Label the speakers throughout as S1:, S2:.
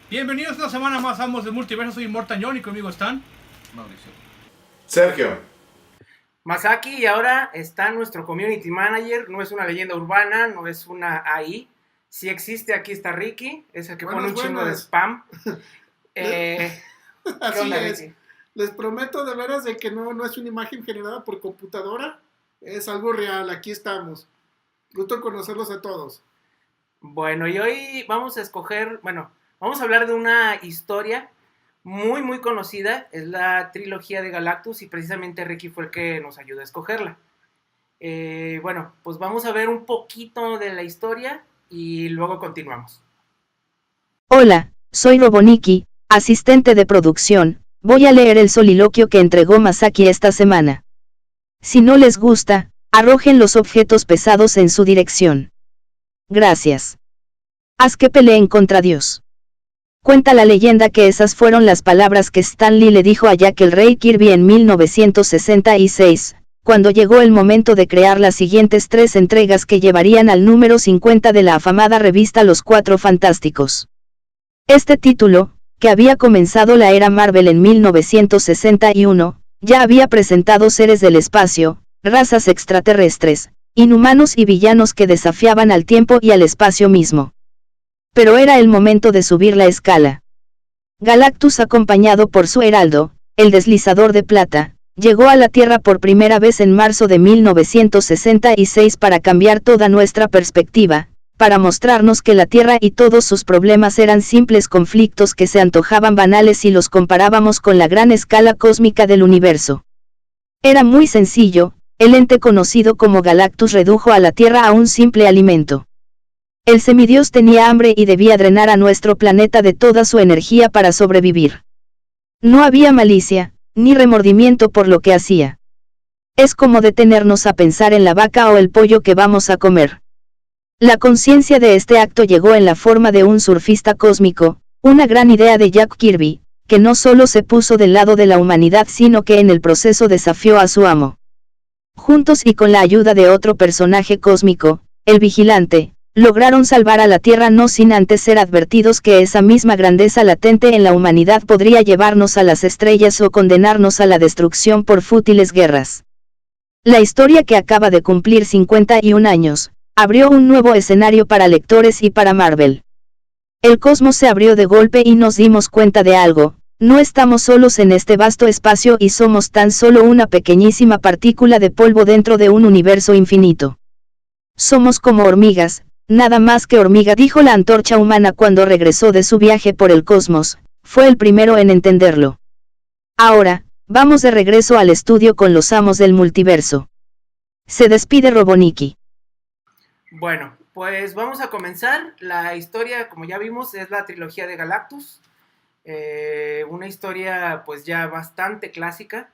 S1: Bienvenidos una semana más a Amos del Multiverso. Soy Immortal John y conmigo están
S2: Mauricio.
S3: Sergio.
S4: Masaki, y ahora está nuestro community manager. No es una leyenda urbana, no es una AI. Sí existe, aquí está Ricky, es el que pone un chingo de spam. ¿Qué
S5: Así
S4: onda,
S5: es.
S4: Ricky?
S5: Les prometo de veras de que no es una imagen generada por computadora. Es algo real, aquí estamos. Gusto conocerlos a todos.
S4: Bueno, y hoy vamos a hablar de una historia muy, muy conocida. Es la trilogía de Galactus y precisamente Ricky fue el que nos ayudó a escogerla. Pues vamos a ver un poquito de la historia y luego continuamos.
S6: Hola, soy Roboniki, asistente de producción. Voy a leer el soliloquio que entregó Masaki esta semana. Si no les gusta, arrojen los objetos pesados en su dirección. Gracias. Haz que peleen contra Dios. Cuenta la leyenda que esas fueron las palabras que Stan Lee le dijo a Jack el Rey Kirby en 1966, cuando llegó el momento de crear las siguientes 3 entregas que llevarían al número 50 de la afamada revista Los Cuatro Fantásticos. Este título, que había comenzado la era Marvel en 1961, ya había presentado seres del espacio, razas extraterrestres, inhumanos y villanos que desafiaban al tiempo y al espacio mismo. Pero era el momento de subir la escala. Galactus, acompañado por su heraldo, el deslizador de plata, llegó a la Tierra por primera vez en marzo de 1966 para cambiar toda nuestra perspectiva, para mostrarnos que la Tierra y todos sus problemas eran simples conflictos que se antojaban banales si los comparábamos con la gran escala cósmica del universo. Era muy sencillo, el ente conocido como Galactus redujo a la Tierra a un simple alimento. El semidios tenía hambre y debía drenar a nuestro planeta de toda su energía para sobrevivir. No había malicia, ni remordimiento por lo que hacía. Es como detenernos a pensar en la vaca o el pollo que vamos a comer. La conciencia de este acto llegó en la forma de un surfista cósmico, una gran idea de Jack Kirby, que no solo se puso del lado de la humanidad sino que en el proceso desafió a su amo. Juntos y con la ayuda de otro personaje cósmico, el Vigilante, lograron salvar a la Tierra no sin antes ser advertidos que esa misma grandeza latente en la humanidad podría llevarnos a las estrellas o condenarnos a la destrucción por fútiles guerras. La historia, que acaba de cumplir 51 años, abrió un nuevo escenario para lectores y para Marvel. El cosmos se abrió de golpe y nos dimos cuenta de algo: no estamos solos en este vasto espacio y somos tan solo una pequeñísima partícula de polvo dentro de un universo infinito. Somos como hormigas, nada más que hormiga, dijo la antorcha humana cuando regresó de su viaje por el cosmos. Fue el primero en entenderlo. Ahora, vamos de regreso al estudio con los amos del multiverso. Se despide Roboniki.
S4: Bueno, pues vamos a comenzar. La historia, como ya vimos, es la trilogía de Galactus. Una historia pues ya bastante clásica.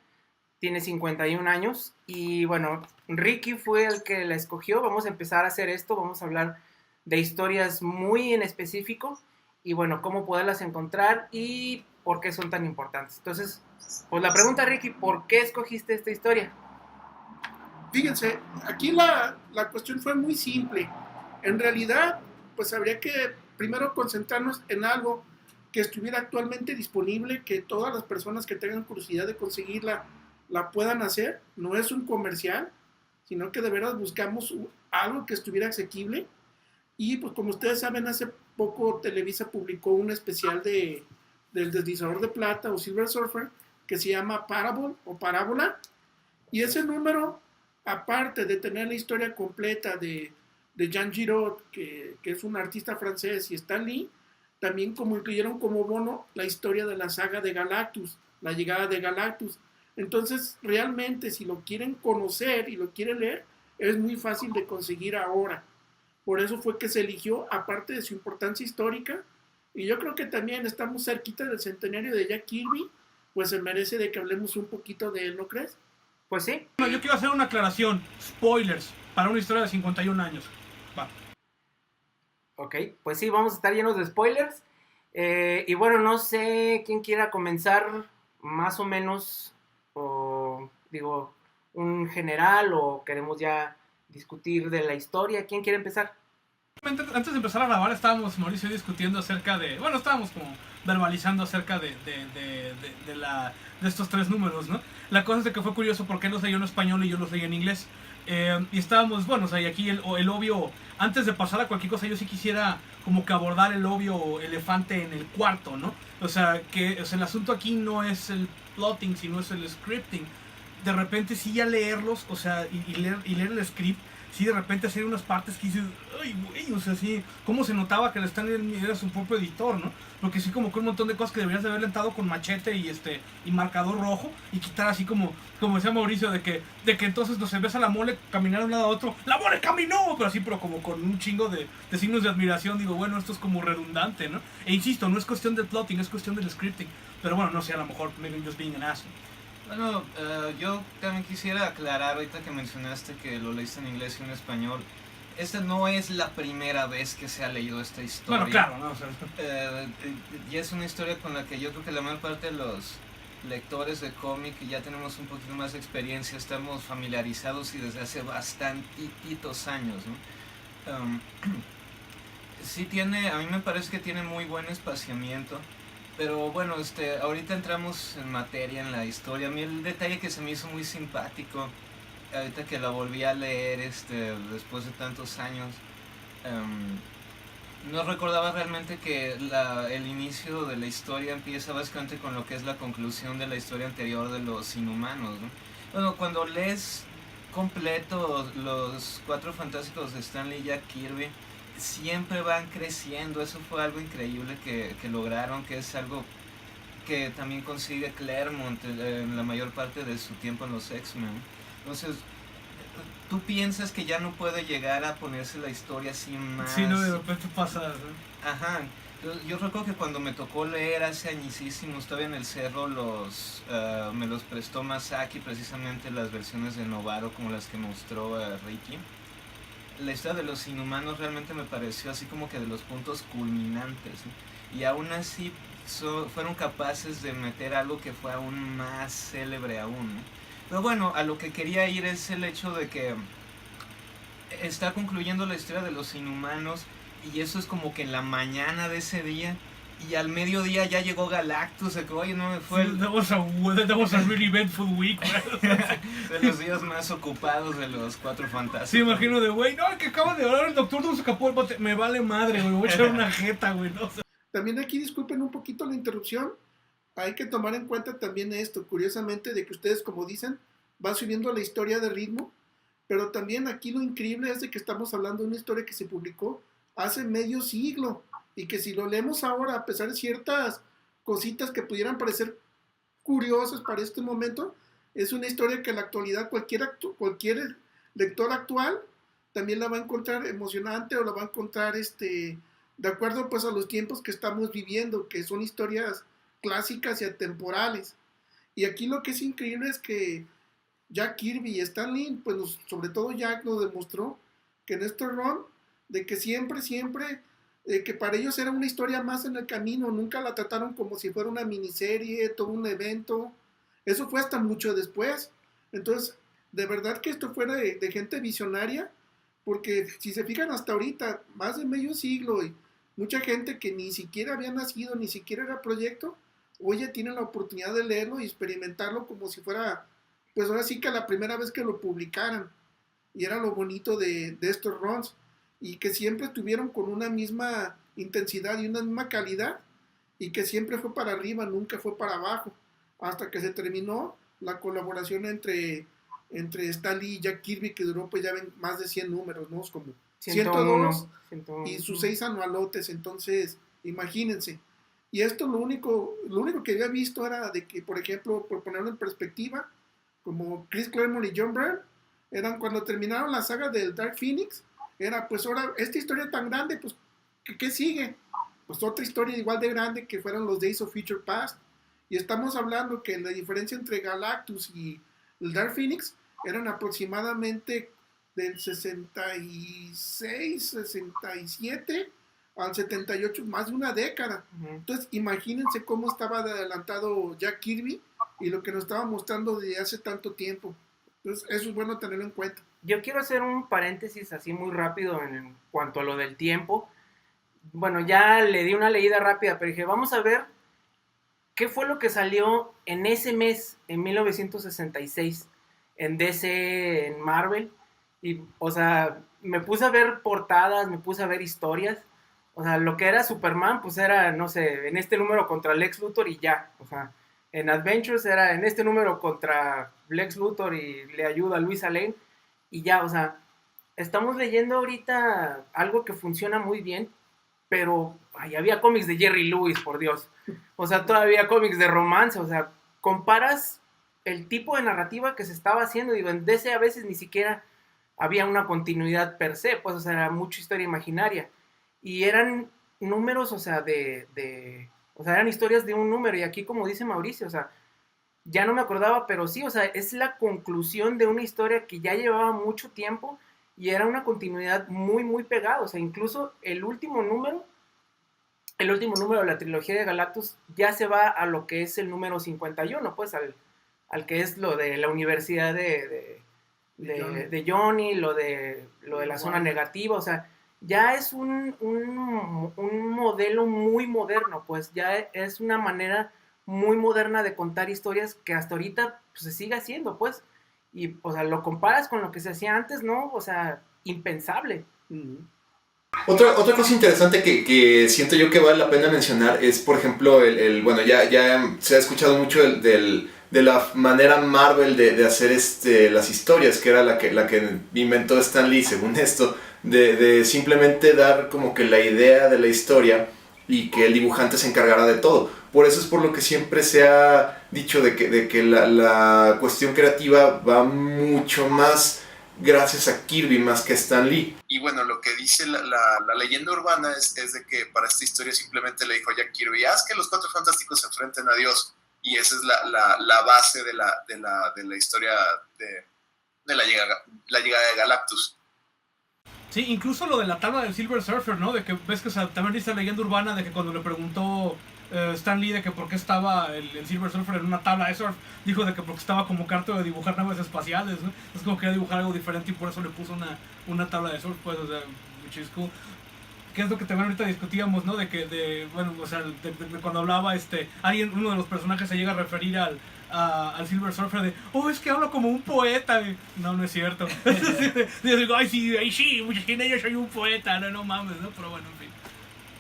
S4: Tiene 51 años. Y bueno, Ricky fue el que la escogió. Vamos a empezar a hacer esto. Vamos a hablar de historias muy en específico. Y bueno, cómo poderlas encontrar y por qué son tan importantes. Entonces, pues la pregunta, Ricky, ¿por qué escogiste esta historia?
S5: Fíjense, aquí la cuestión fue muy simple. En realidad, pues habría que primero concentrarnos en algo que estuviera actualmente disponible, que todas las personas que tengan curiosidad de conseguirla la puedan hacer. No es un comercial, sino que de verdad buscamos algo que estuviera asequible. Y pues como ustedes saben, hace poco Televisa publicó un especial del deslizador de plata o Silver Surfer que se llama Parable o Parábola. Y ese número, aparte de tener la historia completa de Jean Giraud, que es un artista francés, y Stan Lee, también como incluyeron como bono la historia de la saga de Galactus, la llegada de Galactus. Entonces, realmente, si lo quieren conocer y lo quieren leer, es muy fácil de conseguir ahora. Por eso fue que se eligió, aparte de su importancia histórica, y yo creo que también estamos cerquita del centenario de Jack Kirby, pues se merece de que hablemos un poquito de él, ¿no crees?
S4: Pues sí.
S1: Bueno, yo quiero hacer una aclaración. Spoilers para una historia de 51 años. Va.
S4: Ok, pues sí, vamos a estar llenos de spoilers. Y bueno, no sé quién quiera comenzar más o menos, o digo, un general, o queremos ya discutir de la historia. ¿Quién quiere empezar?
S1: Antes de empezar a grabar estábamos, Mauricio, discutiendo acerca de... Bueno, estábamos como verbalizando acerca de estos tres números, ¿no? La cosa es de que fue curioso porque él los leyó en español y yo los leí en inglés. Y estábamos, bueno, o sea, y aquí el obvio... Antes de pasar a cualquier cosa, yo sí quisiera como que abordar el obvio elefante en el cuarto, ¿no? O sea, el asunto aquí no es el plotting, sino es el scripting. De repente sí ya leerlos, o sea, y leer el script, sí de repente hacer unas partes que dices, ay güey, o sea, sí, cómo se notaba que el Stanley era su propio editor, ¿no? Porque sí como que un montón de cosas que deberías de haber lentado con machete y marcador rojo y quitar así como decía Mauricio, de que entonces no se ves a la mole caminar de un lado a otro, ¡la mole caminó! Pero así, pero como con un chingo de signos de admiración, digo, bueno, esto es como redundante, ¿no? E insisto, no es cuestión del plotting, es cuestión del scripting, pero bueno, no sé, a lo mejor maybe I'm just being an ass.
S2: Bueno, yo también quisiera aclarar ahorita que mencionaste que lo leíste en inglés y en español. Esta no es la primera vez que se ha leído esta historia.
S1: Bueno, claro, ¿no? O sea,
S2: y es una historia con la que yo creo que la mayor parte de los lectores de cómic ya tenemos un poquito más de experiencia, estamos familiarizados y desde hace bastantitos años, ¿no? Sí tiene, a mí me parece que tiene muy buen espaciamiento. Pero bueno, ahorita entramos en materia en la historia. A mí el detalle que se me hizo muy simpático, ahorita que la volví a leer después de tantos años, no recordaba realmente que el inicio de la historia empieza básicamente con lo que es la conclusión de la historia anterior de los Inhumanos, ¿no? Bueno, cuando lees completo los Cuatro Fantásticos de Stan Lee y Jack Kirby, siempre van creciendo. Eso fue algo increíble que lograron, que es algo que también consigue Claremont en la mayor parte de su tiempo en los X-Men. Entonces, tú piensas que ya no puede llegar a ponerse la historia así más...
S1: Sí, no, de repente pasa, ¿no?
S2: Ajá. Yo recuerdo que cuando me tocó leer hace añísimos, estaba en el cerro, me los prestó Masaki, precisamente las versiones de Novaro como las que mostró Ricky. La historia de los Inhumanos realmente me pareció así como que de los puntos culminantes, ¿no? Y aún así fueron capaces de meter algo que fue aún más célebre aún, ¿no? Pero bueno, a lo que quería ir es el hecho de que está concluyendo la historia de los Inhumanos y eso es como que en la mañana de ese día. Y al mediodía ya llegó Galactus, de que oye, no me fue
S1: That was a really eventful week,
S2: de los días más ocupados de los Cuatro Fantásticos.
S1: Sí, imagino de, güey, no, que acaba de hablar el doctor, no se escapó el bote. Me vale madre, güey, me voy a echar una jeta, güey, no sé.
S5: También aquí disculpen un poquito la interrupción. Hay que tomar en cuenta también esto, curiosamente, de que ustedes, como dicen, van subiendo la historia de ritmo, pero también aquí lo increíble es de que estamos hablando de una historia que se publicó hace medio siglo. Y que si lo leemos ahora, a pesar de ciertas cositas que pudieran parecer curiosas para este momento, es una historia que en la actualidad cualquier lector actual también la va a encontrar emocionante o la va a encontrar de acuerdo pues a los tiempos que estamos viviendo, que son historias clásicas y atemporales. Y aquí lo que es increíble es que Jack Kirby y Stan Lee, pues sobre todo Jack nos demostró que en este run, de que siempre que para ellos era una historia más en el camino, nunca la trataron como si fuera una miniserie, todo un evento. Eso fue hasta mucho después. Entonces, de verdad que esto fuera de gente visionaria, porque si se fijan hasta ahorita, más de medio siglo, y mucha gente que ni siquiera había nacido, ni siquiera era proyecto, hoy ya tienen la oportunidad de leerlo y experimentarlo como si fuera, pues ahora sí que la primera vez que lo publicaran. Y era lo bonito de estos runs. Y que siempre estuvieron con una misma intensidad y una misma calidad, y que siempre fue para arriba, nunca fue para abajo, hasta que se terminó la colaboración entre Stan Lee y Jack Kirby, que duró pues ya ven más de 100 números, ¿no? Como 102 y sus 6 anualotes. Entonces, imagínense. Y esto lo único que había visto era de que, por ejemplo, por ponerlo en perspectiva, como Chris Claremont y John Byrne, eran cuando terminaron la saga del Dark Phoenix, era pues ahora esta historia tan grande, pues ¿qué sigue? Pues otra historia igual de grande que fueron los Days of Future Past. Y estamos hablando que la diferencia entre Galactus y el Dark Phoenix eran aproximadamente del 66, 67 al 78, más de una década. Entonces imagínense cómo estaba de adelantado Jack Kirby y lo que nos estaba mostrando desde hace tanto tiempo. Entonces eso es bueno tenerlo en cuenta.
S4: yo quiero hacer un paréntesis así muy rápido en cuanto a lo del tiempo. Bueno, ya le di una leída rápida, pero dije, vamos a ver qué fue lo que salió en ese mes, en 1966, en DC, en Marvel. Y, o sea, me puse a ver portadas, me puse a ver historias. O sea, lo que era Superman, pues era, no sé, en este número contra Lex Luthor y ya. O sea, en Adventures era en este número contra Lex Luthor y le ayuda a Luisa Lane y ya. O sea, estamos leyendo ahorita algo que funciona muy bien, pero ay, había cómics de Jerry Lewis, por Dios. O sea, todavía cómics de romance. O sea, comparas el tipo de narrativa que se estaba haciendo. Digo, en DC a veces ni siquiera había una continuidad per se, pues, o sea, era mucha historia imaginaria. Y eran números, o sea, o sea, eran historias de un número. Y aquí, como dice Mauricio, o sea, ya no me acordaba, pero sí, o sea, es la conclusión de una historia que ya llevaba mucho tiempo y era una continuidad muy, muy pegada. O sea, incluso el último número de la trilogía de Galactus ya se va a lo que es el número 51, pues al que es lo de la universidad de Johnny, lo de la zona negativa. O sea, ya es un modelo muy moderno, pues ya es una manera muy moderna de contar historias que hasta ahorita pues, se sigue haciendo, pues. Y, o sea, lo comparas con lo que se hacía antes, ¿no? O sea, impensable.
S3: Otra cosa interesante que siento yo que vale la pena mencionar es, por ejemplo, bueno, ya se ha escuchado mucho de la manera Marvel de hacer las historias, que era la que inventó Stan Lee, según esto, de simplemente dar como que la idea de la historia y que el dibujante se encargara de todo. Por eso es por lo que siempre se ha dicho de que la cuestión creativa va mucho más gracias a Kirby más que a Stan Lee. Y bueno, lo que dice la leyenda urbana es de que para esta historia simplemente le dijo a Jack Kirby, haz que los Cuatro Fantásticos se enfrenten a Dios. Y esa es la base de la historia de la llegada de Galactus.
S1: Sí, incluso lo de la tabla del Silver Surfer, ¿no? De que ves que también dice la leyenda urbana de que cuando le preguntó Stan Lee de que por qué estaba el Silver Surfer en una tabla de surf, dijo de que porque estaba como carta de dibujar naves espaciales, ¿no? Es como que quería dibujar algo diferente y por eso le puso una tabla de surf, pues, o sea, which is cool. Que es lo que también ahorita discutíamos, ¿no? Bueno, o sea, de cuando hablaba uno de los personajes se llega a referir al Silver Surfer de, oh, es que habla como un poeta. No, no es cierto. Digo, ay, sí, en yo soy un poeta, no mames, ¿no? Pero bueno, en fin.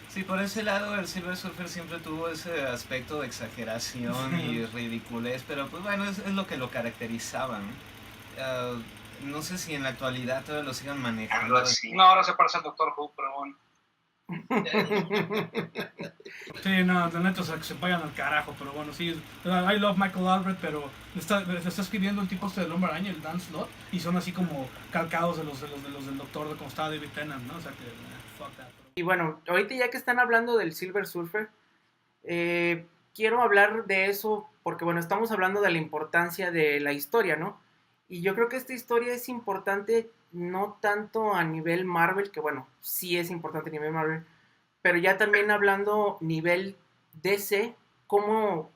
S2: Sí, por ese lado el Silver Surfer siempre tuvo ese aspecto de exageración y ridiculez, pero pues bueno, es lo que lo caracterizaba, ¿no? No sé si en la actualidad todavía lo sigan manejando así.
S7: No, ahora se parece al Doctor Who, pero bueno.
S1: Sí, no, de neta, o sea, que se vayan al carajo, pero bueno, sí, I love Michael Albert, pero le está escribiendo el tipo del Hombre Araña, el Dan Slott, y son así como calcados de los del Doctor, de como estaba David Tennant, ¿no? O sea que, fuck that.
S4: Y bueno, ahorita ya que están hablando del Silver Surfer, quiero hablar de eso porque, bueno, estamos hablando de la importancia de la historia, ¿no? Y yo creo que esta historia es importante no tanto a nivel Marvel, que bueno, sí es importante a nivel Marvel, pero ya también hablando nivel DC, cómo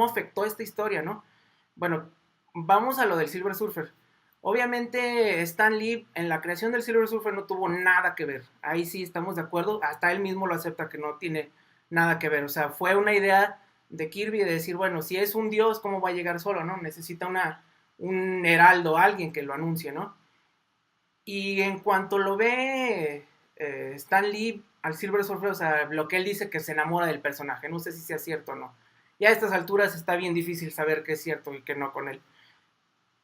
S4: afectó esta historia, ¿no? Bueno, vamos a lo del Silver Surfer. Obviamente Stan Lee en la creación del Silver Surfer no tuvo nada que ver, ahí sí estamos de acuerdo, hasta él mismo lo acepta que no tiene nada que ver, o sea, fue una idea de Kirby de decir, bueno, si es un dios, ¿cómo va a llegar solo, no? Necesita un heraldo, alguien que lo anuncie, ¿no? Y en cuanto lo ve Stan Lee al Silver Surfer, o sea, lo que él dice que se enamora del personaje, no sé si sea cierto o no. Ya a estas alturas está bien difícil saber qué es cierto y qué no con él.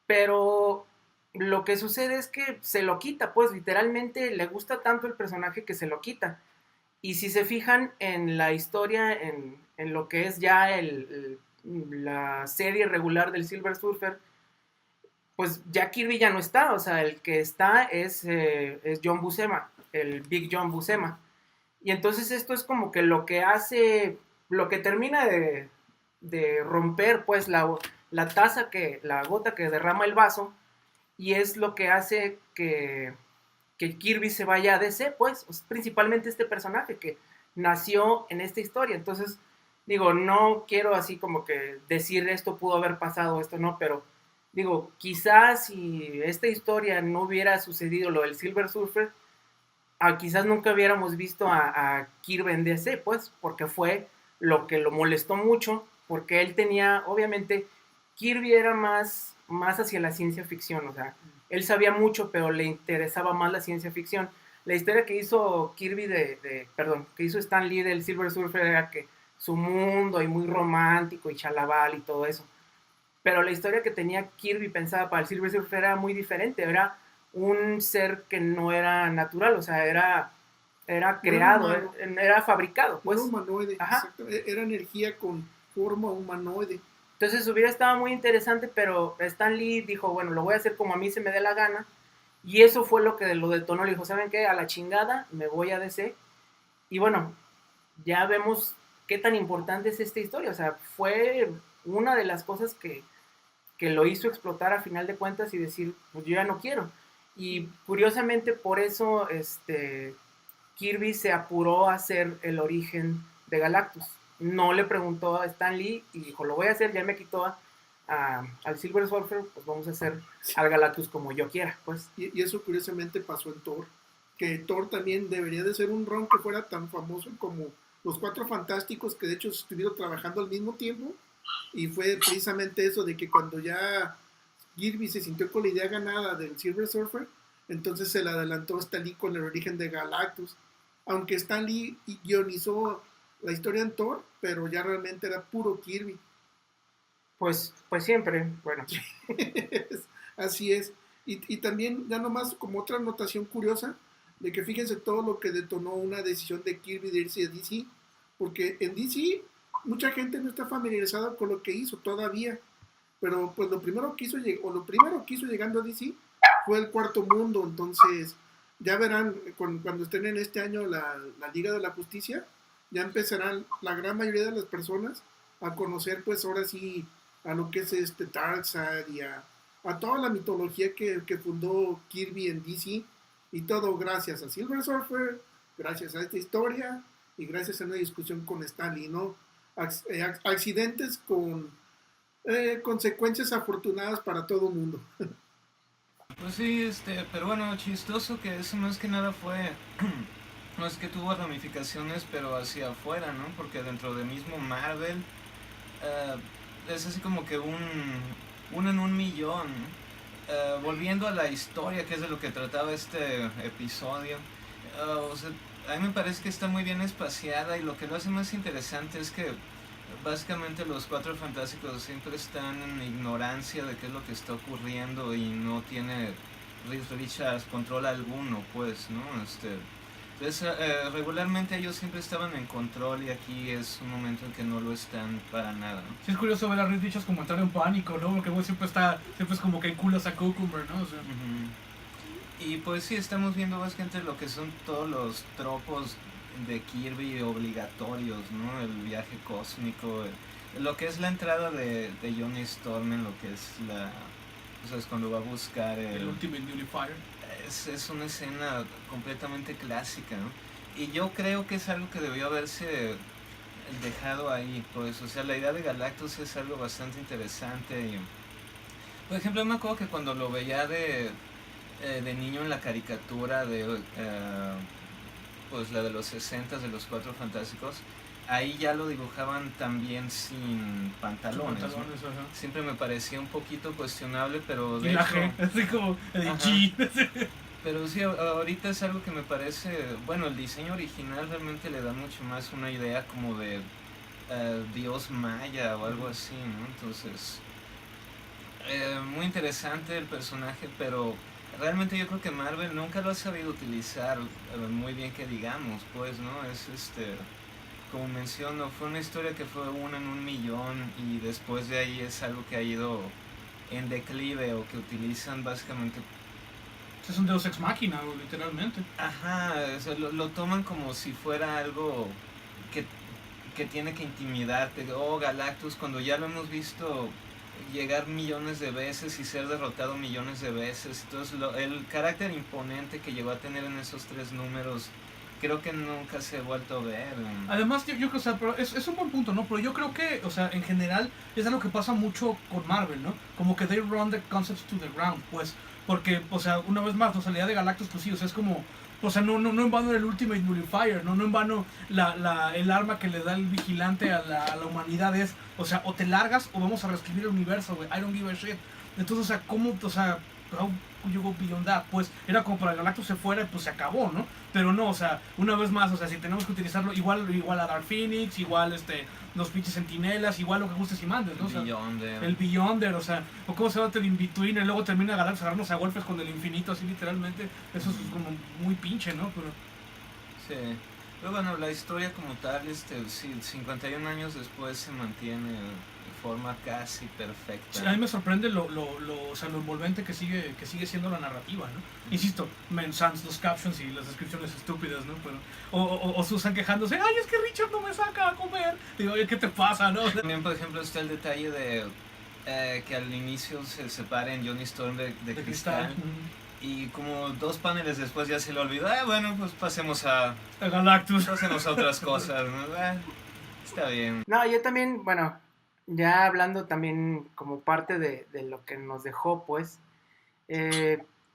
S4: Pero lo que sucede es que se lo quita, pues literalmente le gusta tanto el personaje que se lo quita. Y si se fijan en la historia, en lo que es ya la serie regular del Silver Surfer, pues ya Kirby ya no está, o sea, el que está es John Buscema, el Big John Buscema. Y entonces esto es como que lo que hace, lo que termina de romper pues la gota que derrama el vaso, y es lo que hace que Kirby se vaya a DC, pues, principalmente este personaje que nació en esta historia. Entonces, digo, no quiero así como que decir esto pudo haber pasado, esto no, pero Digo, quizás si esta historia no hubiera sucedido lo del Silver Surfer, quizás nunca hubiéramos visto a Kirby en DC, pues, porque fue lo que lo molestó mucho, porque él tenía, obviamente, Kirby era más hacia la ciencia ficción, o sea, él sabía mucho, pero le interesaba más la ciencia ficción. La historia que hizo Kirby que hizo Stan Lee del Silver Surfer era que su mundo y muy romántico y chalabal y todo eso. Pero la historia que tenía Kirby pensada para el Silver Surfer era muy diferente, era un ser que no era natural, o sea, era creado, era fabricado, pues.
S5: Era humanoide, exacto, era energía con forma humanoide.
S4: Entonces hubiera estado muy interesante, pero Stan Lee dijo, bueno, lo voy a hacer como a mí se me dé la gana, y eso fue lo que lo detonó, le dijo, ¿saben qué? A la chingada, me voy a DC, y bueno, ya vemos qué tan importante es esta historia, o sea, fue una de las cosas que lo hizo explotar a final de cuentas y decir, pues yo ya no quiero. Y curiosamente por eso Kirby se apuró a hacer el origen de Galactus. No le preguntó a Stan Lee y dijo, lo voy a hacer, ya me quitó al Silver Surfer, pues vamos a hacer al Galactus como yo quiera, pues.
S5: Y eso curiosamente pasó en Thor, que Thor también debería de ser un ron que fuera tan famoso como los Cuatro Fantásticos, que de hecho estuvieron trabajando al mismo tiempo, y fue precisamente eso de que cuando ya Kirby se sintió con la idea ganada del Silver Surfer, entonces se le adelantó Stan Lee con el origen de Galactus, aunque Stan Lee guionizó la historia en Thor, pero ya realmente era puro Kirby.
S4: Pues siempre, bueno.
S5: Así es. Y también, ya nomás como otra anotación curiosa, de que fíjense todo lo que detonó una decisión de Kirby de irse a DC, porque en DC mucha gente no está familiarizada con lo que hizo todavía, pero pues lo primero que hizo llegando a DC fue el Cuarto Mundo. Entonces ya verán cuando estén en este año la Liga de la Justicia, ya empezarán la gran mayoría de las personas a conocer pues ahora sí a lo que es Darkseid y a toda la mitología que fundó Kirby en DC, y todo gracias a Silver Surfer, gracias a esta historia y gracias a una discusión con Stan Lee, ¿no? Accidentes con consecuencias afortunadas para todo el mundo.
S2: Pues sí, pero bueno, chistoso que eso más que nada fue, no es que tuvo ramificaciones, pero hacia afuera, ¿no? Porque dentro del mismo Marvel, es así como que uno en un millón. Volviendo a la historia, que es de lo que trataba este episodio, o sea, a mí me parece que está muy bien espaciada, y lo que lo hace más interesante es que básicamente los Cuatro Fantásticos siempre están en ignorancia de qué es lo que está ocurriendo, y no tiene Reed Richards control alguno, pues, ¿no? Entonces, regularmente ellos siempre estaban en control, y aquí es un momento en que no lo están para nada, ¿no?
S1: Sí, es curioso ver a Reed Richards como entrar en pánico, ¿no? Porque bueno, siempre es como que enculas a Cucumber, ¿no? O sea,
S2: Y pues sí, estamos viendo básicamente lo que son todos los tropos de Kirby obligatorios, ¿no? El viaje cósmico, lo que es la entrada de Johnny Storm en lo que es o sea, es cuando va a buscar
S1: el Ultimate Nullifier.
S2: Es una escena completamente clásica, ¿no? Y yo creo que es algo que debió haberse dejado ahí, pues, o sea, la idea de Galactus es algo bastante interesante. Y, por ejemplo, me acuerdo que cuando lo veía de niño en la caricatura pues la de los 60 de los Cuatro Fantásticos, ahí ya lo dibujaban también sin pantalones, ¿no? Siempre me parecía un poquito cuestionable, pero de
S1: hecho, así como el G.
S2: Pero sí, ahorita es algo que me parece, bueno, el diseño original realmente le da mucho más una idea como de dios maya o algo así, ¿no? Entonces, muy interesante el personaje, pero realmente yo creo que Marvel nunca lo ha sabido utilizar muy bien, que digamos, pues, ¿no? Es como menciono, fue una historia que fue una en un millón, y después de ahí es algo que ha ido en declive, o que utilizan básicamente.
S1: Es un Deus Ex Machina, literalmente.
S2: Ajá, o sea, lo toman como si fuera algo que tiene que intimidarte. Oh, Galactus, cuando ya lo hemos visto llegar millones de veces y ser derrotado millones de veces. Entonces el carácter imponente que llegó a tener en esos 3 números creo que nunca se ha vuelto a ver.
S1: Además, yo creo, o sea, pero es un buen punto, ¿no? Pero yo creo que, o sea, en general es algo que pasa mucho con Marvel, ¿no? Como que they run the concepts to the ground, pues. Porque, o sea, una vez más, la salida de Galactus, pues sí, o sea, es como... O sea, no en vano el Ultimate Nullifier, no en vano el arma que le da el vigilante a la humanidad es... O sea, o te largas o vamos a reescribir el universo, güey. I don't give a shit. Entonces, o sea, ¿cómo, o sea... How you go beyond that? Pues era como para que Galactus se fuera y pues se acabó, ¿no? Pero no, o sea, una vez más, o sea, si tenemos que utilizarlo igual a Dark Phoenix, igual los pinches sentinelas, igual lo que gustes y mandes, ¿no? O sea, el Beyonder, o sea, o cómo se va el In-Between y luego termina Galactus agarrarnos a golpes con el infinito, así literalmente, eso es como muy pinche, ¿no? Pero...
S2: Sí, pero bueno, la historia como tal, sí, 51 años después se mantiene de forma casi perfecta.
S1: Sí, a mí me sorprende o sea, lo envolvente que sigue siendo la narrativa, ¿no? Insisto, sans los captions y las descripciones estúpidas, ¿no? Pero, o Susan quejándose, ay, es que Richard no me saca a comer. Digo, oye, ¿qué te pasa, no?
S2: También, por ejemplo, está el detalle de que al inicio se separen Johnny Storm de Cristal. Y como 2 paneles después ya se le olvidó, bueno, pues pasemos a
S1: Galactus.
S2: Pasemos a otras cosas, ¿no? Está bien.
S4: No, yo también, bueno, ya hablando también como parte de lo que nos dejó, pues,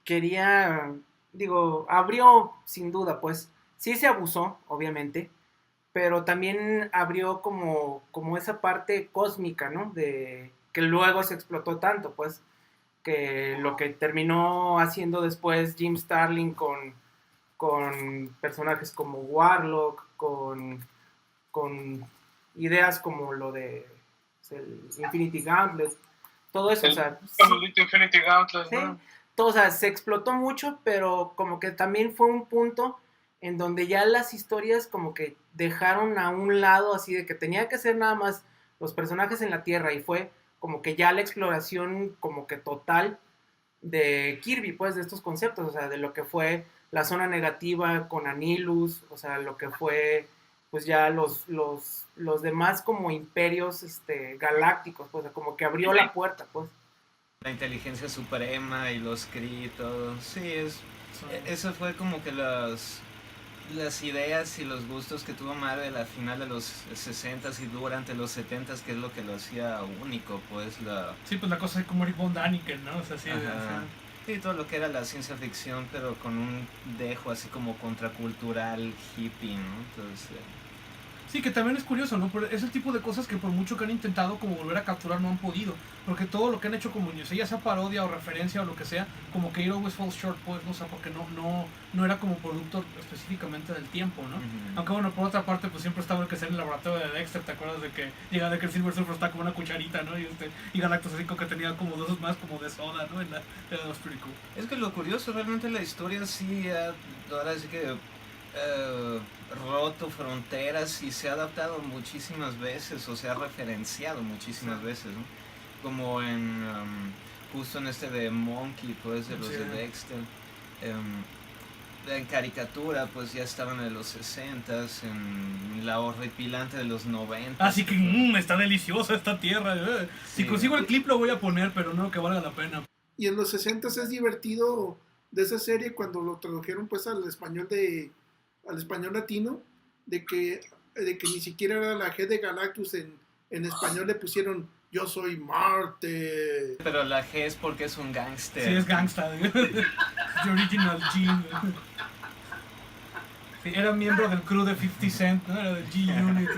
S4: quería, digo, abrió sin duda, pues, sí se abusó, obviamente, pero también abrió como esa parte cósmica, ¿no? De que luego se explotó tanto, pues, que lo que terminó haciendo después Jim Starlin con personajes como Warlock, con ideas como lo de el Infinity Gauntlet, todo eso, o sea,
S7: Infinity Gauntlet,
S4: sí,
S7: ¿no?
S4: todo, o sea, se explotó mucho, pero como que también fue un punto en donde ya las historias como que dejaron a un lado así de que tenía que ser nada más los personajes en la Tierra y fue como que ya la exploración como que total de Kirby, pues, de estos conceptos, o sea, de lo que fue la zona negativa con Anilus, o sea, lo que fue, pues, ya los demás como imperios galácticos, pues, como que abrió la puerta, pues.
S2: La inteligencia suprema y los Kree, todo, sí, eso fue como que las ideas y los gustos que tuvo Marvel al final de los 60s y durante los 70s, que es lo que lo hacía único, pues
S1: Sí, pues la cosa es como Eric von Däniken, ¿no? O sea, sí,
S2: sí, todo lo que era la ciencia ficción, pero con un dejo así como contracultural, hippie, ¿no? Entonces...
S1: Sí, que también es curioso, ¿no? Pero es el tipo de cosas que por mucho que han intentado como volver a capturar no han podido. Porque todo lo que han hecho como, ya sea parodia o referencia o lo que sea, como que it always falls short, pues, ¿no? O sea, porque no era como producto específicamente del tiempo, ¿no? Aunque bueno, por otra parte, pues siempre estaba el que sea en el laboratorio de Dexter, ¿te acuerdas de que llega de que el Silver Surfer está como una cucharita, ¿no? Y Galactus así como que tenía como dos más como de soda, ¿no? Era pretty cool.
S2: Es que lo curioso, realmente la historia sí, ahora sí que... roto fronteras y se ha adaptado muchísimas veces o se ha referenciado muchísimas veces, ¿no? Como en justo en de Monkey, pues, de los de Dexter, en caricatura, pues ya estaban en los 60s, en la horripilante de los 90s.
S1: Así que está deliciosa esta tierra, sí. Si consigo el clip lo voy a poner, pero no que valga la pena.
S5: Y en los 60s es divertido de esa serie cuando lo tradujeron pues al español latino, de que ni siquiera era la G de Galactus, en español le pusieron Yo soy Marte.
S2: Pero la G es porque es un gángster.
S1: Sí, es gangsta. The original G. Sí, era miembro del crew de 50 Cent, ¿no? Era del G-Unit.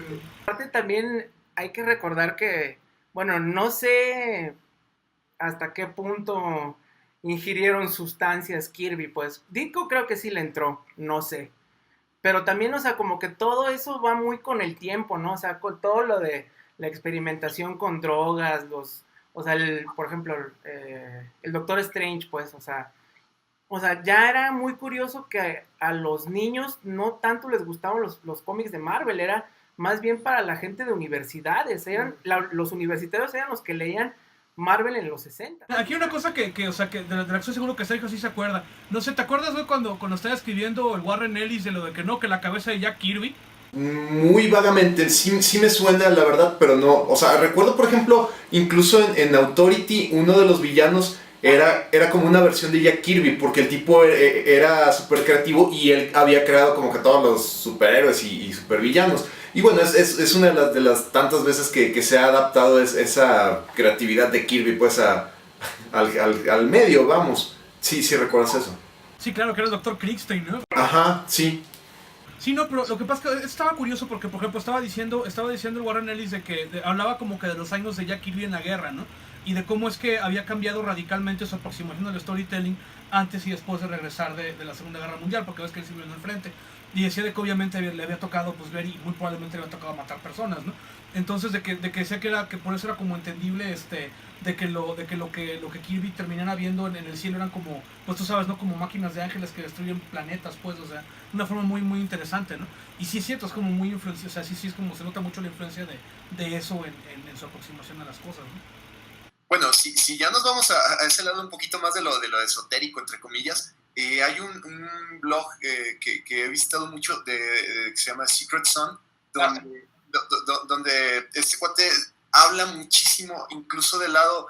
S4: Aparte también hay que recordar que, bueno, no sé hasta qué punto ingirieron sustancias Kirby, pues Ditko creo que sí le entró, no sé. Pero también, o sea, como que todo eso va muy con el tiempo, ¿no? O sea, con todo lo de la experimentación con drogas, o sea, por ejemplo, el Doctor Strange, pues, o sea, ya era muy curioso que a los niños no tanto les gustaban los cómics de Marvel, era más bien para la gente de universidades, los universitarios eran los que leían Marvel en los 60.
S1: Aquí hay una cosa o sea, que de la acción seguro que Sergio sí se acuerda. No sé, ¿te acuerdas, güey, cuando estaba escribiendo el Warren Ellis de lo de que la cabeza de Jack Kirby?
S3: Muy vagamente, sí me suena la verdad, pero no. O sea, recuerdo, por ejemplo, incluso en Authority, uno de los villanos era como una versión de Jack Kirby, porque el tipo era súper creativo y él había creado como que todos los superhéroes y supervillanos. Y bueno, es una de las tantas veces que se ha adaptado esa creatividad de Kirby pues al medio, vamos. Sí, sí, ¿recuerdas eso?
S1: Sí, claro, que era el Dr. Kriegstein, ¿no?
S3: Ajá, sí.
S1: Sí, no, pero lo que pasa es que estaba curioso porque, por ejemplo, estaba diciendo el Warren Ellis de que hablaba como que de los años de Jack Kirby en la guerra, ¿no? Y de cómo es que había cambiado radicalmente su aproximación al storytelling antes y después de regresar de la Segunda Guerra Mundial, porque ves que él sirvió en el frente. Y decía de que obviamente le había tocado pues ver y muy probablemente le había tocado matar personas, ¿no? Entonces de que decía que por eso era como entendible de que lo que Kirby terminara viendo en el cielo eran como, pues tú sabes, ¿no? Como máquinas de ángeles que destruyen planetas, pues, o sea, una forma muy muy interesante, ¿no? Y sí es cierto, es como muy influencia, o sea, sí es como se nota mucho la influencia de eso en su aproximación a las cosas, ¿no?
S8: Bueno, si ya nos vamos a ese lado un poquito más de lo esotérico, entre comillas, hay un blog que he visitado mucho que se llama Secret Sun, donde este cuate habla muchísimo, incluso del lado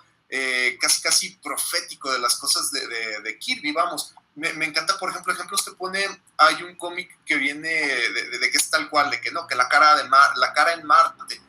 S8: casi profético de las cosas de Kirby, vamos. Me encanta, por ejemplo, ejemplos que pone, hay un cómic que viene de que es tal cual, de que no, que la cara en Marte,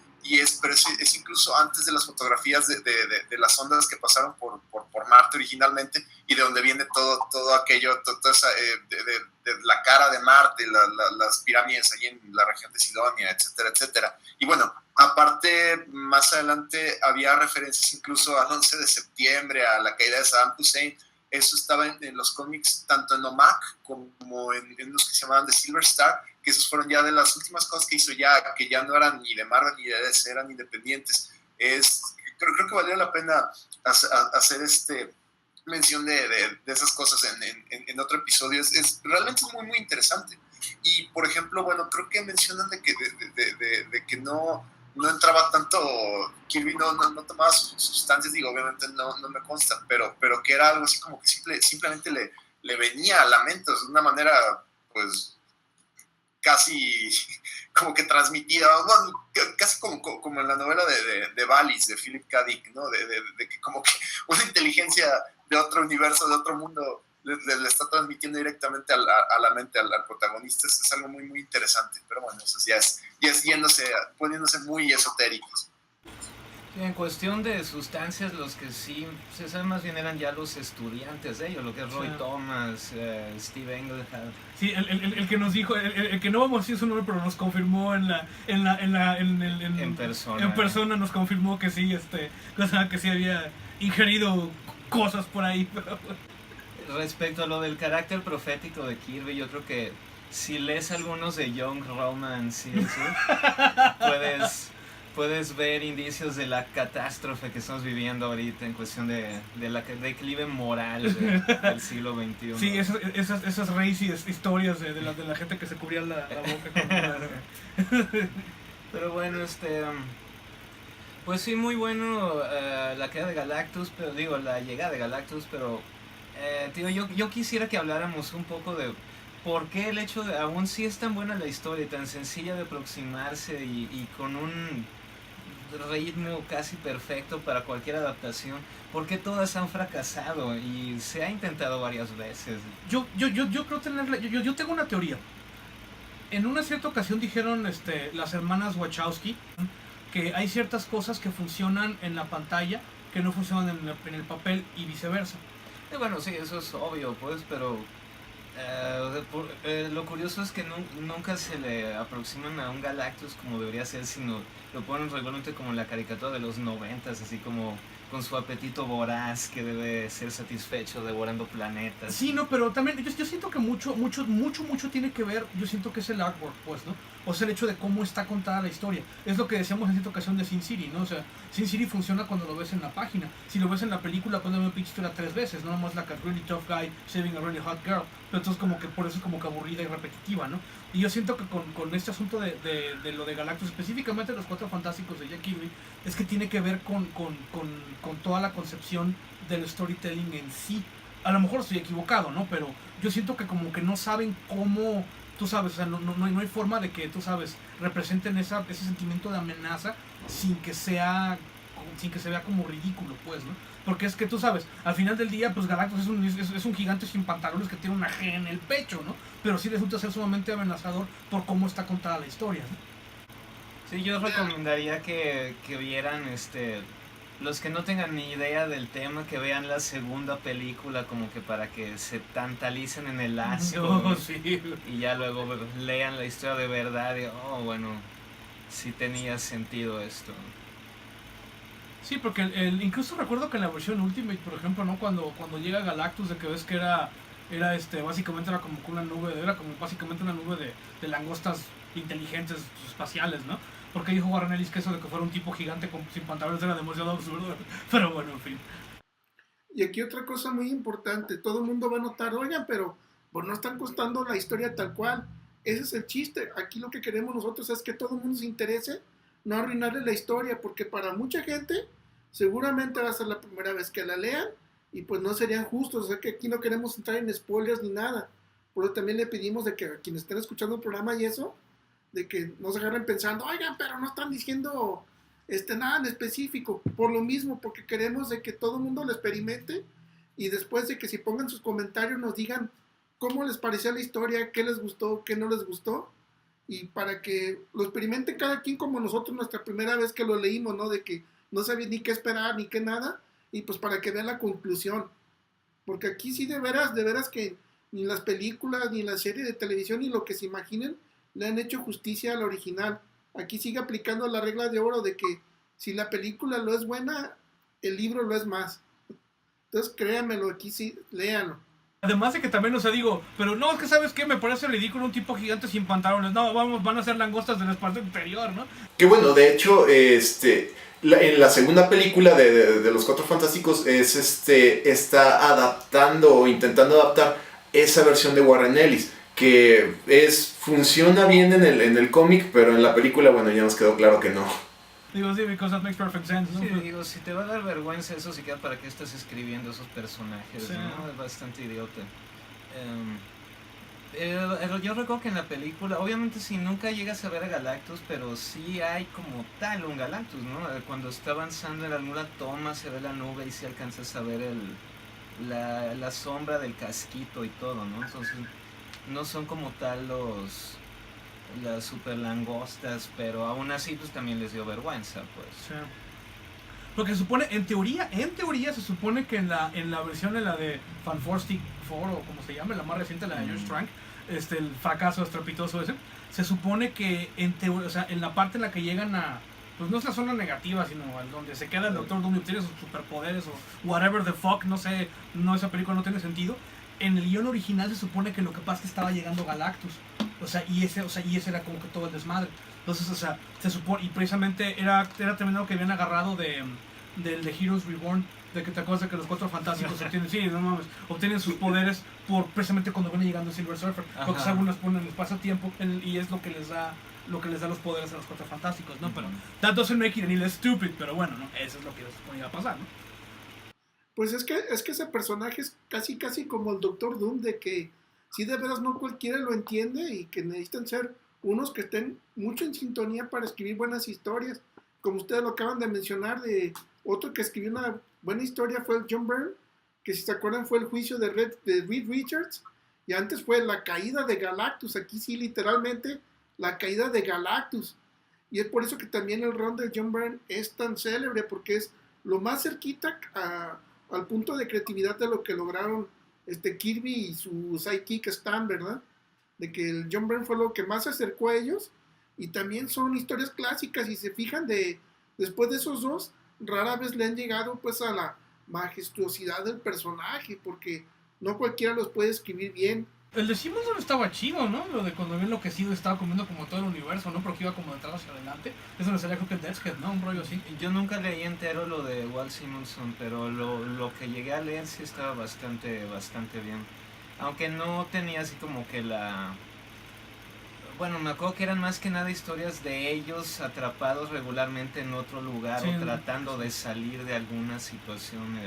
S8: pero es incluso antes de las fotografías de las ondas que pasaron por Marte originalmente, y de donde viene todo aquello, toda esa, de la cara de Marte, las pirámides ahí en la región de Sidonia, etcétera, etcétera. Y bueno, aparte, más adelante había referencias incluso al 11 de septiembre, a la caída de Saddam Hussein. Eso estaba en los cómics, tanto en OMAC como en los que se llamaban The Silver Star, que esos fueron ya de las últimas cosas que hizo ya, que ya no eran ni de Marvel ni de DC, eran independientes. Creo que valió la pena hacer mención de esas cosas en otro episodio. Realmente es muy, muy interesante. Y, por ejemplo, bueno, creo que mencionan de que no entraba tanto, Kirby no tomaba sustancias, digo, obviamente no me consta, pero que era algo así como que simplemente le venía a la mente, de una manera, pues, casi como que transmitida, bueno, casi como en la novela de Valis, de Philip K. Dick, ¿no? De que como que una inteligencia de otro universo, de otro mundo, le está transmitiendo directamente a la mente al protagonista. Es algo muy, muy interesante, pero bueno, eso ya es poniéndose muy esotéricos.
S2: Sí, en cuestión de sustancias, los que sí se sabe más bien eran ya los estudiantes de ellos, lo que es Roy Thomas, Steve Englehart.
S1: Sí, el que nos dijo, el que no vamos a decir su nombre, pero nos confirmó en
S2: persona.
S1: En persona nos confirmó que sí, que sí había ingerido cosas por ahí.
S2: Respecto a lo del carácter profético de Kirby, yo creo que si lees algunos de Young Romance, puedes ver indicios de la catástrofe que estamos viviendo ahorita en cuestión de declive moral del siglo XXI.
S1: Sí, esas racy historias de la gente que se cubría la boca con
S2: Pero bueno, pues sí, muy bueno la caída de Galactus, pero digo, la llegada de Galactus, pero tío, yo quisiera que habláramos un poco de por qué el hecho de, aún sí es tan buena la historia, tan sencilla de aproximarse y con un ritmo casi perfecto para cualquier adaptación, ¿por qué todas han fracasado? Y se ha intentado varias veces.
S1: Yo creo yo tengo una teoría. En una cierta ocasión dijeron las hermanas Wachowski que hay ciertas cosas que funcionan en la pantalla que no funcionan en el papel y viceversa.
S2: Bueno, sí, eso es obvio, pues, pero lo curioso es que nunca se le aproximan a un Galactus como debería ser, sino lo ponen regularmente como la caricatura de los 90s, así como con su apetito voraz que debe ser satisfecho devorando planetas.
S1: Sí, no, pero también yo siento que mucho tiene que ver, yo siento que es el artwork, pues, ¿no? O sea, el hecho de cómo está contada la historia. Es lo que decíamos en cierta ocasión de Sin City, ¿no? O sea, Sin City funciona cuando lo ves en la página. Si lo ves en la película, puedes ver una historia 3 veces, no nomás la que really tough guy saving a really hot girl. Pero entonces como que por eso es como que aburrida y repetitiva, ¿no? Y yo siento que con este asunto de lo de Galactus, específicamente los Cuatro Fantásticos de Jack Kirby, es que tiene que ver con toda la concepción del storytelling en sí. A lo mejor estoy equivocado, ¿no? Pero yo siento que como que no saben cómo, tú sabes, o sea, no hay forma de que, tú sabes, representen ese sentimiento de amenaza sin que sea sin que se vea como ridículo, pues, ¿no? Porque es que tú sabes, al final del día, pues Galactus es un gigante sin pantalones que tiene una G en el pecho, ¿no? Pero sí resulta ser sumamente amenazador por cómo está contada la historia, ¿no?
S2: Sí, yo recomendaría que vieran, los que no tengan ni idea del tema, que vean la segunda película como que para que se tantalicen en el asco,
S1: No, sí.
S2: y ya luego lean la historia de verdad y, bueno, sí tenía sentido esto.
S1: Sí, porque incluso recuerdo que en la versión Ultimate, por ejemplo, ¿no? Cuando llega Galactus, de que ves que era básicamente era como una nube, era como básicamente una nube de langostas inteligentes espaciales, ¿no? Porque dijo Warren Ellis que eso de que fuera un tipo gigante sin pantalones era demasiado absurdo. Pero bueno, en fin.
S5: Y aquí otra cosa muy importante, todo el mundo va a notar, oigan, pero pues no están contando la historia tal cual. Ese es el chiste. Aquí lo que queremos nosotros es que todo el mundo se interese, no arruinarle la historia, porque para mucha gente seguramente va a ser la primera vez que la lean y pues no serían justos. O sea que aquí no queremos entrar en spoilers ni nada. Por eso también le pedimos de que a quienes estén escuchando el programa y eso, de que no se agarren pensando, oigan, pero no están diciendo nada en específico. Por lo mismo, porque queremos de que todo el mundo lo experimente y después de que si pongan sus comentarios nos digan cómo les pareció la historia, qué les gustó, qué no les gustó, y para que lo experimenten cada quien como nosotros nuestra primera vez que lo leímos, ¿no? De que no sabía ni qué esperar ni qué nada, y pues para que vean la conclusión. Porque aquí sí de veras que ni las películas, ni la serie de televisión, ni lo que se imaginen, le han hecho justicia al original. Aquí sigue aplicando la regla de oro de que si la película lo es buena, el libro lo es más. Entonces créanmelo, aquí sí, léanlo.
S1: Además de que también, o sea, digo, pero no, es que ¿sabes qué? Me parece ridículo un tipo gigante sin pantalones. No, van a ser langostas del espacio interior, ¿no?
S3: Que bueno, de hecho, en la segunda película de Los Cuatro Fantásticos está adaptando o intentando adaptar esa versión de Warren Ellis, que funciona bien en el cómic, pero en la película, bueno, ya nos quedó claro que no.
S1: Digo, sí, because that makes perfect sense, ¿no?
S2: Sí, digo, si te va a dar vergüenza eso, sí que para qué estás escribiendo esos personajes,
S1: sí,
S2: ¿no? Es bastante idiota. Yo recuerdo que en la película, obviamente si nunca llegas a ver a Galactus, pero sí hay como tal un Galactus, ¿no? Cuando está avanzando en alguna toma se ve la nube y sí alcanzas a ver la sombra del casquito y todo, ¿no? Entonces no son como tal las super langostas, pero aún así pues también les dio vergüenza, pues.
S1: Sí. Porque se supone, en teoría se supone que en la versión de la de Fantastic Four, o como se llama, la más reciente, la de George Trank, el fracaso estrepitoso ese, se supone que o sea, en la parte en la que llegan a, pues no es la zona negativa, sino donde se queda el Doctor Doom y obtiene sus superpoderes o whatever the fuck, no sé, esa película no tiene sentido. En el guión original se supone que lo que pasa es que estaba llegando Galactus. O sea, y ese era como que todo el desmadre. Entonces, o sea, se supone, y precisamente era terminado que habían agarrado del de Heroes Reborn, de que te acuerdas de que los Cuatro Fantásticos obtienen sus poderes precisamente cuando viene llegando Silver Surfer. Porque algunos ponen el espacio-tiempo y es lo que les da los poderes a los Cuatro Fantásticos, ¿no? Pero that doesn't make it any less stupid, pero bueno, ¿no? Eso es lo que se suponía a pasar, ¿no?
S5: Pues es que ese personaje es casi como el Doctor Doom, de que si de veras no cualquiera lo entiende y que necesitan ser unos que estén mucho en sintonía para escribir buenas historias. Como ustedes lo acaban de mencionar, de otro que escribió una buena historia fue el John Byrne, que si se acuerdan fue el juicio de Reed Richards, y antes fue la caída de Galactus. Aquí sí, literalmente, la caída de Galactus. Y es por eso que también el run de John Byrne es tan célebre, porque es lo más cerquita al punto de creatividad de lo que lograron Kirby y su sidekick Stan, ¿verdad? De que el John Byrne fue lo que más se acercó a ellos, y también son historias clásicas, y se fijan después de esos dos, rara vez le han llegado pues a la majestuosidad del personaje, porque no cualquiera los puede escribir bien.
S1: El de Simonson estaba chido, ¿no? Lo de cuando había enloquecido estaba comiendo como todo el universo, ¿no? Porque iba como de atrás hacia adelante. Eso le salía creo que el Death's Head, ¿no? Un rollo así.
S2: Yo nunca leí entero lo de Walt Simonson, pero lo que llegué a leer sí estaba bastante bien. Aunque no tenía así como que Bueno, me acuerdo que eran más que nada historias de ellos atrapados regularmente en otro lugar, sí, o tratando de salir de alguna situación.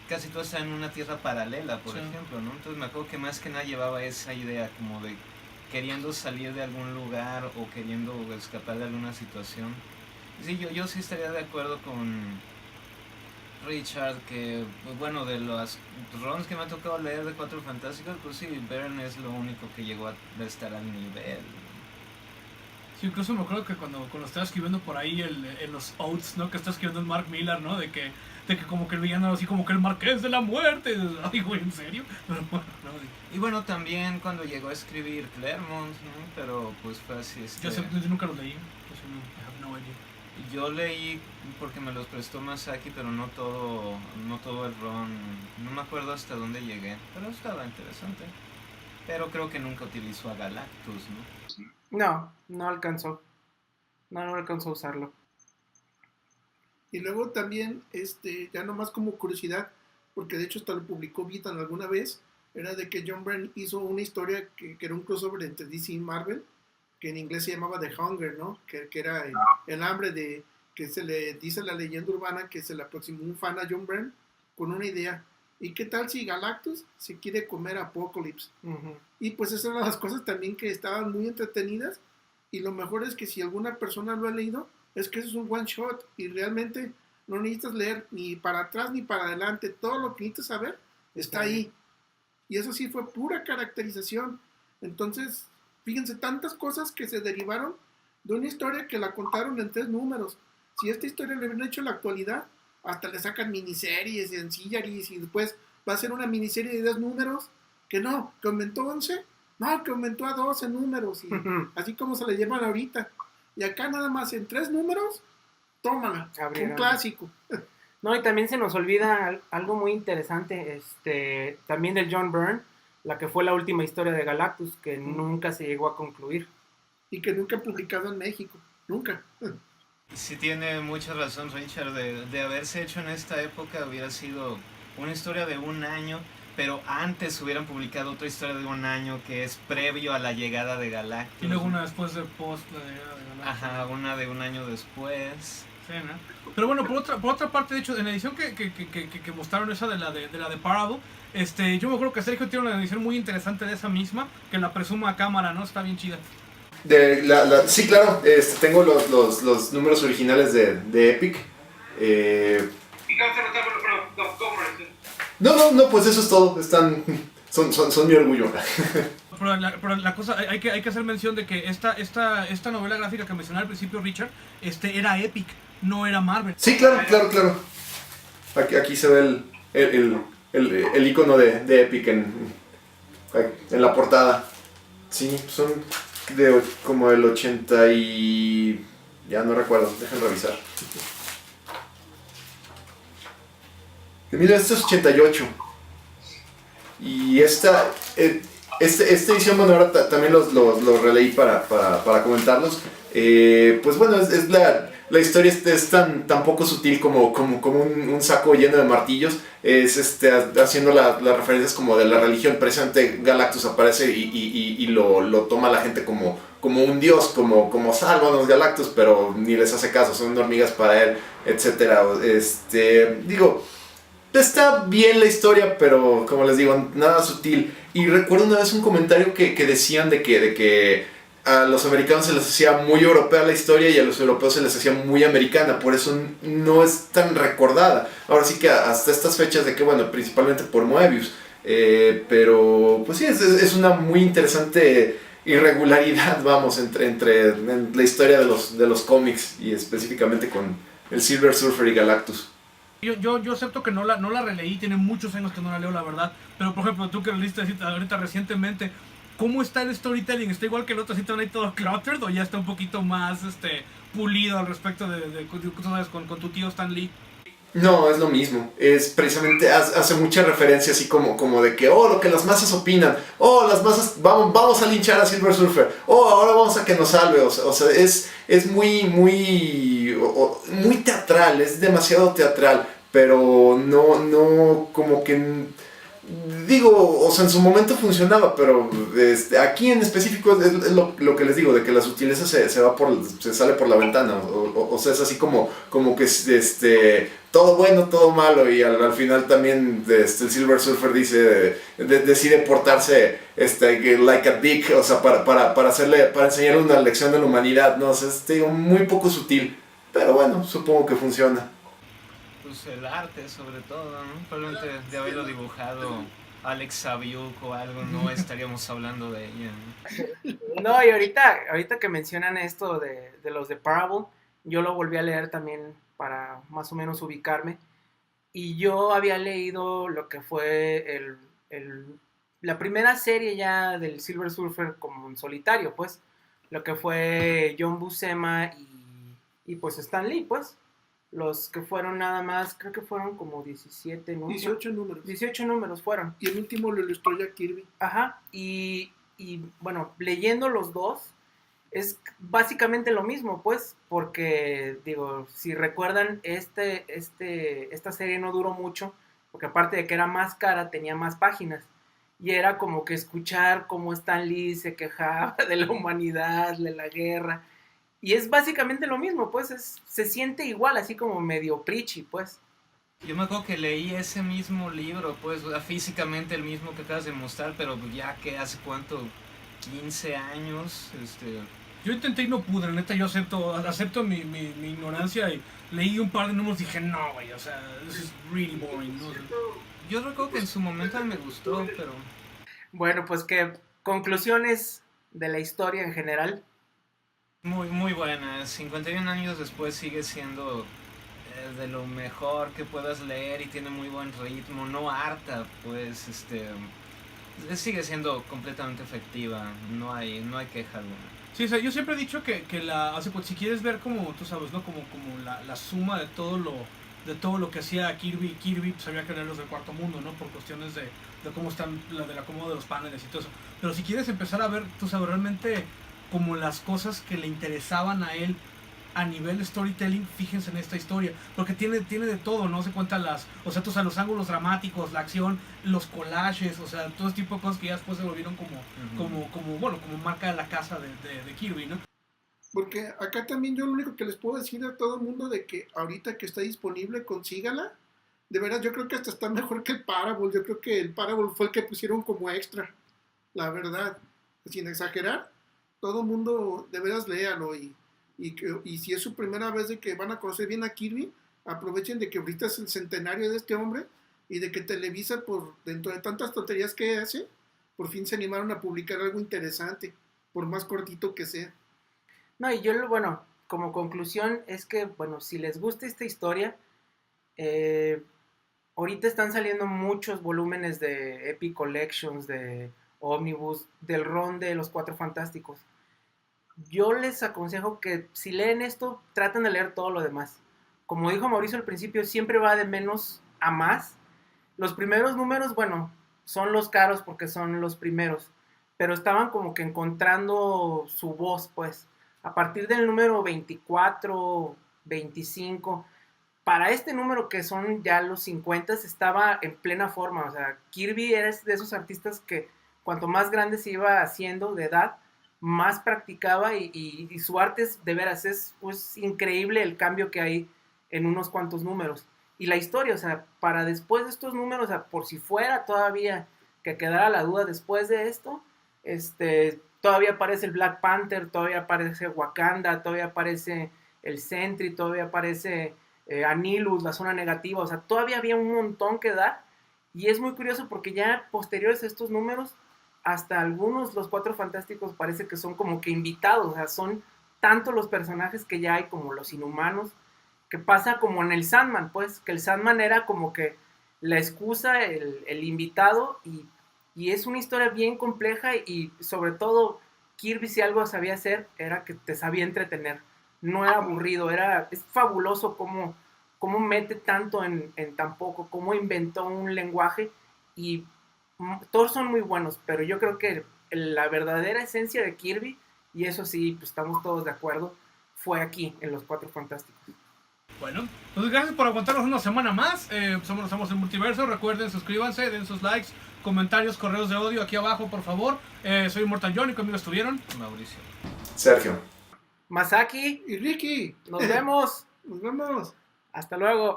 S2: Casi todo está en una tierra paralela, por ejemplo, ¿no? Entonces me acuerdo que más que nada llevaba esa idea como de queriendo salir de algún lugar o queriendo escapar de alguna situación. Sí, yo sí estaría de acuerdo con Richard, que bueno, de los runs que me ha tocado leer de Cuatro Fantásticos, pues sí, Byrne es lo único que llegó a estar al nivel.
S1: Sí, incluso me acuerdo que cuando estaba escribiendo por ahí en los Oaths, ¿no? Que está escribiendo el Mark Millar, ¿no? De que como que el villano así como que el Marqués de la Muerte. Ay, güey, ¿en serio? Pero bueno, no,
S2: Y bueno, también cuando llegó a escribir Claremont, ¿no? Pero pues fue así.
S1: yo nunca los leí. Pues, no, I have no idea.
S2: Yo leí porque me los prestó Masaki, pero no todo el run. No me acuerdo hasta dónde llegué, pero estaba interesante. Pero creo que nunca utilizó a Galactus, ¿no?
S4: No alcanzó. No alcanzó a usarlo.
S5: Y luego también, ya nomás como curiosidad, porque de hecho hasta lo publicó Vitan alguna vez, era de que John Byrne hizo una historia que era un crossover entre DC y Marvel, que en inglés se llamaba The Hunger, ¿no? Que era el hambre de, que se le dice la leyenda urbana que se le aproximó un fan a John Byrne con una idea. ¿Y qué tal si Galactus se quiere comer a Apocalypse?
S4: Uh-huh.
S5: Y pues esas eran las cosas también que estaban muy entretenidas, y lo mejor es que si alguna persona lo ha leído, es que eso es un one shot y realmente no necesitas leer ni para atrás ni para adelante, todo lo que necesitas saber está ahí. Y eso sí fue pura caracterización. Entonces, fíjense, tantas cosas que se derivaron de una historia que la contaron en 3 números. Si esta historia le hubieran hecho en la actualidad, hasta le sacan miniseries y ancillaries, y después va a ser una miniserie de 10 números, que aumentó 11, que aumentó a 12 números, y así como se le llevan ahorita. Y acá nada más en 3 números, tómala, un clásico.
S4: No, y también se nos olvida algo muy interesante, también del John Byrne, la que fue la última historia de Galactus, que nunca se llegó a concluir.
S5: Y que nunca publicado en México, nunca.
S2: Sí tiene mucha razón Richard, de haberse hecho en esta época hubiera sido una historia de 1 año, pero antes hubieran publicado otra historia de 1 año que es previo a la llegada de Galactus.
S1: Y luego una después de post la llegada de Galactus.
S2: Ajá, una de 1 año después.
S1: Sí, ¿no? Pero bueno, por otra parte, de hecho, en la edición que mostraron esa de la de Parable, yo me acuerdo que Sergio tiene una edición muy interesante de esa misma, que la presuma a cámara, ¿no? Está bien chida.
S3: Sí, claro, tengo los números originales de Epic. No, pues eso es todo. Son mi orgullo.
S1: Pero la cosa, hay que hacer mención de que esta novela gráfica que mencionaba al principio Richard, era Epic, no era Marvel.
S3: Sí, claro. Aquí se ve el icono de Epic en la portada. Sí, son como el 80 y... ya no recuerdo, dejen revisar. Mira, este es 88. Y esta edición, bueno, ahora también los releí para comentarlos. Pues bueno, es la historia es tan poco sutil como un saco lleno de martillos. Es haciendo las referencias como de la religión. Precisamente Galactus aparece y lo toma la gente como un dios, como sálvanos Galactus, pero ni les hace caso, son hormigas para él, etcétera. Digo, está bien la historia, pero como les digo, nada sutil. Y recuerdo una vez un comentario que decían de que a los americanos se les hacía muy europea la historia y a los europeos se les hacía muy americana, por eso no es tan recordada. Ahora sí que hasta estas fechas de que, bueno, principalmente por Moebius, pero pues sí, es una muy interesante irregularidad, vamos, entre la historia de los cómics y específicamente con el Silver Surfer y Galactus.
S1: Yo acepto que no la releí, tiene muchos años que no la leo, la verdad. Pero por ejemplo, tú que la leíste ahorita recientemente, ¿cómo está el storytelling? ¿Está igual que el otro? ¿Sí está ahí todo cluttered o ya está un poquito más pulido al respecto de ¿sabes? Con tu tío Stan Lee?
S3: No, es lo mismo. Es precisamente, hace mucha referencia así como de que, lo que las masas opinan. Las masas, vamos a linchar a Silver Surfer. Ahora vamos a que nos salve. O sea, es muy teatral, es demasiado teatral. Pero no como que... Digo, o sea, en su momento funcionaba, pero aquí en específico es lo que les digo, de que la sutileza se sale por la ventana, o sea, es así como que todo bueno, todo malo, y al final también el Silver Surfer decide portarse like a dick, o sea, para enseñar una lección de la humanidad, ¿no? O sea, digo, muy poco sutil, Pero bueno, supongo que funciona.
S2: Pues el arte sobre todo, ¿no? Probablemente de haberlo dibujado Alex Saviuk o algo, no estaríamos hablando de ella, ¿no?
S4: No, y ahorita que mencionan esto de los de Parable, yo lo volví a leer también para más o menos ubicarme. Y yo había leído lo que fue la primera serie ya del Silver Surfer como en solitario, pues. Lo que fue John Buscema y pues Stan Lee, pues. Los que fueron nada más, creo que fueron como 17 números.
S5: 18 números.
S4: 18 números fueron.
S5: Y el último lo ilustró Jack Kirby.
S4: Ajá, y bueno, leyendo los dos, es básicamente lo mismo, pues, porque, digo, si recuerdan, esta serie no duró mucho, porque aparte de que era más cara, tenía más páginas, y era como que escuchar cómo Stan Lee se quejaba de la humanidad, de la guerra, y es básicamente lo mismo, pues, se siente igual, así como medio preachy, pues.
S2: Yo me acuerdo que leí ese mismo libro, pues, o sea, físicamente el mismo que acabas de mostrar, pero ya que hace cuánto, 15 años,
S1: Yo intenté y no pude, la neta, yo acepto mi ignorancia y leí un par de números y dije, no, güey, o sea, this is really boring, ¿no?
S2: Yo recuerdo que en su momento me gustó, pero...
S4: Bueno, pues que conclusiones de la historia en general.
S2: Muy, muy buena. 51 años después sigue siendo de lo mejor que puedas leer y tiene muy buen ritmo, no harta, pues, sigue siendo completamente efectiva, no hay queja alguna.
S1: Sí, o sea, yo siempre he dicho que si quieres ver como, tú sabes, ¿no? Como la suma de todo lo que hacía Kirby, pues había que leerlos del Cuarto Mundo, ¿no? Por cuestiones de cómo están, del acomodo de los paneles y todo eso. Pero si quieres empezar a ver, tú sabes, realmente como las cosas que le interesaban a él a nivel storytelling, fíjense en esta historia, porque tiene de todo, ¿no? Se cuenta los ángulos dramáticos, la acción, los collages, o sea, todo ese tipo de cosas que ya después se volvieron como marca de la casa de Kirby, ¿no?
S5: Porque acá también yo lo único que les puedo decir a todo el mundo de que ahorita que está disponible, consígala. De verdad, yo creo que hasta está mejor que el Parable. Yo creo que el Parable fue el que pusieron como extra, la verdad, sin exagerar. Todo el mundo de veras léalo y si es su primera vez de que van a conocer bien a Kirby, aprovechen de que ahorita es el centenario de este hombre y de que Televisa, dentro de tantas tonterías que hace, por fin se animaron a publicar algo interesante, por más cortito que sea.
S4: No, y bueno, como conclusión es que, bueno, si les gusta esta historia, ahorita están saliendo muchos volúmenes de Epic Collections, de Omnibus, del Ron de los Cuatro Fantásticos. Yo les aconsejo que si leen esto, traten de leer todo lo demás. Como dijo Mauricio al principio, siempre va de menos a más. Los primeros números, bueno, son los caros porque son los primeros, pero estaban como que encontrando su voz, pues. A partir del número 24, 25, para este número que son ya los 50, estaba en plena forma. O sea, Kirby era de esos artistas que cuanto más grande se iba haciendo de edad, más practicaba y su arte es, de veras, es pues, increíble el cambio que hay en unos cuantos números. Y la historia, o sea, para después de estos números, o sea, por si fuera todavía que quedara la duda después de esto, todavía aparece el Black Panther, todavía aparece Wakanda, todavía aparece el Sentry, todavía aparece Anilus, la zona negativa, o sea, todavía había un montón que dar. Y es muy curioso porque ya posteriores a estos números, hasta algunos, los Cuatro Fantásticos, parece que son como que invitados, o sea, son tantos los personajes que ya hay como los Inhumanos, que pasa como en el Sandman, pues, que el Sandman era como que la excusa, el invitado, y es una historia bien compleja, y sobre todo, Kirby, si algo sabía hacer, era que te sabía entretener, no era aburrido, es fabuloso cómo mete tanto en tan poco, cómo inventó un lenguaje, y todos son muy buenos, pero yo creo que la verdadera esencia de Kirby, y eso sí, pues estamos todos de acuerdo, fue aquí, en los Cuatro Fantásticos.
S1: Bueno, pues gracias por aguantarnos una semana más. Somos el Multiverso. Recuerden, suscríbanse, den sus likes, comentarios, correos de odio aquí abajo, por favor. Soy Immortal John y conmigo estuvieron
S2: Mauricio,
S3: Sergio,
S4: Masaki
S5: Y Ricky,
S4: nos vemos.
S5: nos vemos.
S4: Hasta luego.